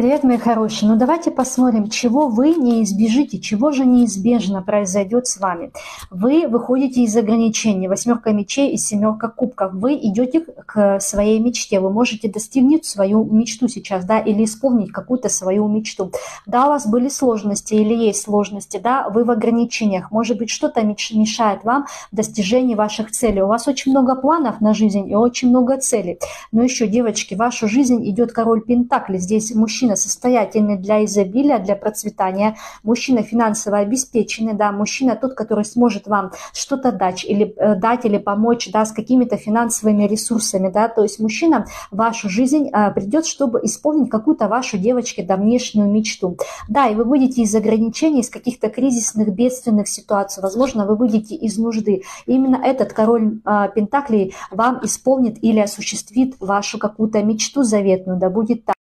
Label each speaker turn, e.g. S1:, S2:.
S1: Привет, мои хорошие. Ну давайте посмотрим, чего вы не избежите, чего же неизбежно произойдет с вами. Вы выходите из ограничений. Восьмерка мечей и семерка кубков. Вы идете к своей мечте. Вы можете достигнуть свою мечту сейчас, да, или исполнить какую-то свою мечту. Да, у вас были сложности или есть сложности, да, вы в ограничениях. Может быть, что-то мешает вам в достижении ваших целей. У вас очень много планов на жизнь и очень много целей. Но еще, девочки, в вашу жизнь идет король Пентаклей. Здесь мужчина состоятельный для изобилия, для процветания, мужчина финансово обеспеченный, да, мужчина тот, который сможет вам что-то дать или помочь, да, с какими-то финансовыми ресурсами, да, то есть мужчина в вашу жизнь придет, чтобы исполнить какую-то вашу, девочки, давнешнюю мечту. Да, и вы выйдете из ограничений, из каких-то кризисных, бедственных ситуаций, возможно, вы выйдете из нужды. И именно этот король Пентаклей вам исполнит или осуществит вашу какую-то мечту заветную, да будет так.